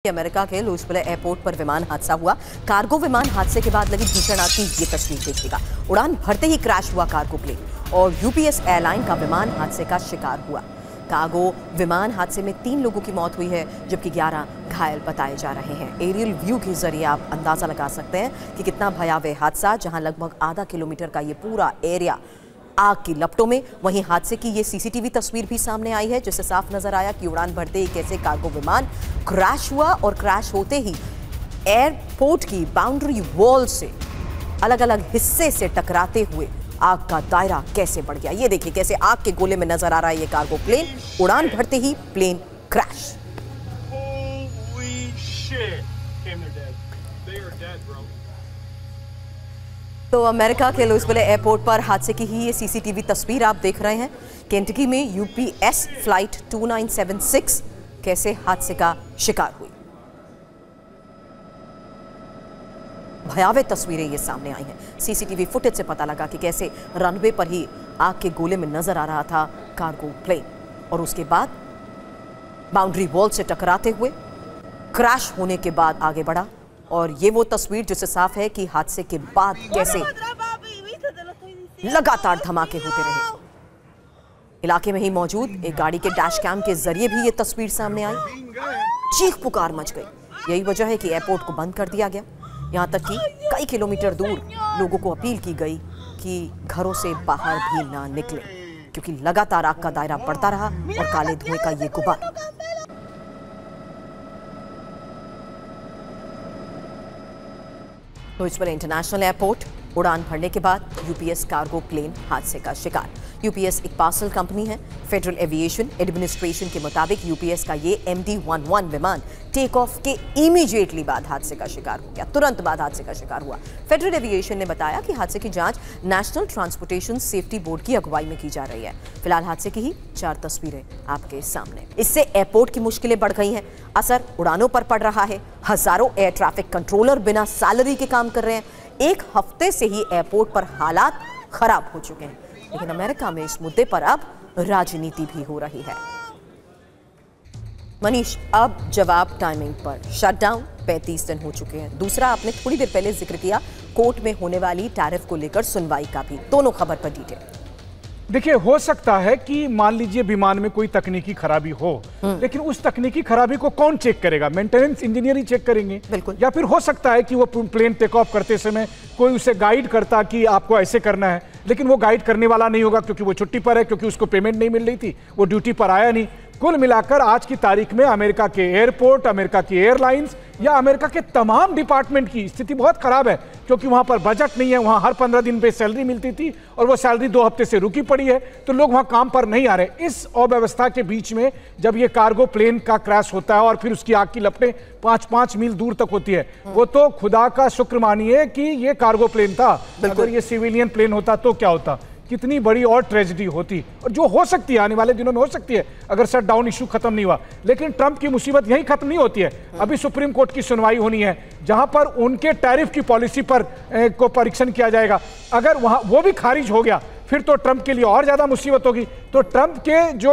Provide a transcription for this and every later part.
America के Louisville airport पर विमान हादसा हुआ। कार्गो विमान हादसे के बाद लगी भीषण आग की ये तस्वीर देखिएगा। उड़ान भरते ही क्रैश हुआ कार्गो प्लेन और यूपीएस एयरलाइन का विमान हादसे का शिकार हुआ। कार्गो विमान हादसे में 3 लोगों की मौत हुई है, जबकि 11 घायल बताए जा रहे हैं। एरियल व्यू के जरिए आप अंदाजा लगा सकते हैं कि कितना भयावह हादसा, जहां लगभग आधा किलोमीटर का ये पूरा एरिया आग की लपटों में। वहीं हादसे की ये सीसीटीवी तस्वीर भी सामने आई है, जिससे साफ नजर आया कि उड़ान भरते ही कैसे कार्गो विमान क्रैश हुआ और क्रैश होते ही एयरपोर्ट की बाउंड्री वॉल से अलग अलग हिस्से से टकराते हुए आग का दायरा कैसे बढ़ गया। ये देखिए कैसे आग के गोले में नजर आ रहा है ये कार्गो प्लेन। उड़ान भरते ही प्लेन क्रैश। तो अमेरिका के लुइसविल एयरपोर्ट पर हादसे की ही ये सीसीटीवी तस्वीर आप देख रहे हैं। केंटकी में यूपीएस फ्लाइट 2976 कैसे हादसे का शिकार हुई। भयावह तस्वीरें ये सामने आई हैं। सीसीटीवी फुटेज से पता लगा कि कैसे रनवे पर ही आग के गोले में नजर आ रहा था कार्गो प्लेन और उसके बाद बाउंड्री वॉल से टकराते हुए क्रैश होने के बाद आगे बढ़ा। और ये वो तस्वीर जिससे साफ है कि हादसे के बाद कैसे लगातार धमाके होते रहे। इलाके में ही मौजूद एक गाड़ी के डैश कैम के जरिए भी ये तस्वीर सामने आई। चीख पुकार मच गई। यही वजह है कि एयरपोर्ट को बंद कर दिया गया। यहां तक कि कई किलोमीटर दूर लोगों को अपील की गई कि घरों से बाहर भी ना निकले, क्योंकि लगातार आग का दायरा बढ़ता रहा और काले धुएं का ये गुबार। लुइसविल इंटरनेशनल एयरपोर्ट उड़ान भरने के बाद यूपीएस कार्गो प्लेन हादसे का शिकार। यूपीएस एक पार्सल कंपनी है। फेडरल एविएशन एडमिनिस्ट्रेशन के मुताबिक यूपीएस का ये MD-11 विमान टेक ऑफ के इमीडिएटली बाद हादसे का शिकार हो गया। तुरंत बाद हादसे का शिकार हुआ। फेडरल एविएशन ने बताया कि हादसे की जांच नेशनल ट्रांसपोर्टेशन सेफ्टी बोर्ड की अगुवाई में की जा रही है। फिलहाल हादसे की ही 4 तस्वीरें आपके सामने। इससे एयरपोर्ट की मुश्किलें बढ़ गई हैं। असर उड़ानों पर पड़ रहा है। हजारों एयर ट्रैफिक कंट्रोलर बिना सैलरी के काम कर रहे हैं। एक हफ्ते से ही एयरपोर्ट पर हालात खराब हो चुके हैं, लेकिन अमेरिका में इस मुद्दे पर अब राजनीति भी हो रही है। मनीष, अब जवाब टाइमिंग पर। शटडाउन 35 दिन हो चुके हैं। दूसरा, आपने थोड़ी देर पहले जिक्र किया कोर्ट में होने वाली टैरिफ को लेकर सुनवाई का भी। दोनों खबर पर डिटेल। देखिए, हो सकता है कि मान लीजिए विमान में कोई तकनीकी खराबी हो, लेकिन उस तकनीकी खराबी को कौन चेक करेगा? मेंटेनेंस इंजीनियर ही चेक करेंगे। बिल्कुल। या फिर हो सकता है कि वो प्लेन टेक ऑफ करते समय कोई उसे गाइड करता कि आपको ऐसे करना है, लेकिन वो गाइड करने वाला नहीं होगा क्योंकि वो छुट्टी पर है, क्योंकि उसको पेमेंट नहीं मिल रही थी, वो ड्यूटी पर आया नहीं। कुल मिलाकर आज की तारीख में अमेरिका के एयरपोर्ट, अमेरिका की एयरलाइंस या अमेरिका के तमाम डिपार्टमेंट की स्थिति बहुत खराब है, क्योंकि वहां पर बजट नहीं है। वहां हर 15 दिन पे सैलरी मिलती थी और वो सैलरी 2 हफ्ते से रुकी पड़ी है, तो लोग वहां काम पर नहीं आ रहे। इस अव्यवस्था के बीच में जब ये कार्गो प्लेन का क्रैश होता है और फिर उसकी आग की लपटें 5-5 मील दूर तक होती है, वो तो खुदा का शुक्र मानिए कि ये कार्गो प्लेन था। अगर ये सिविलियन प्लेन होता तो क्या होता, कितनी बड़ी और ट्रेजेडी होती, और जो हो सकती है आने वाले दिनों में हो सकती है अगर शट डाउन इशू खत्म नहीं हुआ। लेकिन ट्रंप की मुसीबत यहीं खत्म नहीं होती है। अभी सुप्रीम कोर्ट की सुनवाई होनी है, जहां पर उनके टैरिफ की पॉलिसी पर को परीक्षण किया जाएगा। अगर वहां वो भी खारिज हो गया, फिर तो ट्रंप के लिए और ज्यादा मुसीबत होगी। तो ट्रंप के जो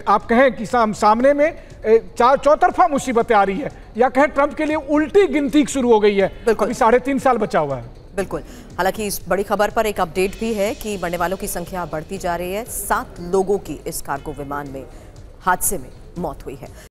आप कहें कि सामने में चौतरफा मुसीबतें आ रही है, या कहें ट्रंप के लिए उल्टी गिनती शुरू हो गई है। अभी 3.5 साल बचा हुआ है। बिल्कुल। हालांकि इस बड़ी खबर पर एक अपडेट भी है कि मरने वालों की संख्या बढ़ती जा रही है। 7 लोगों की इस कार्गो विमान में हादसे में मौत हुई है।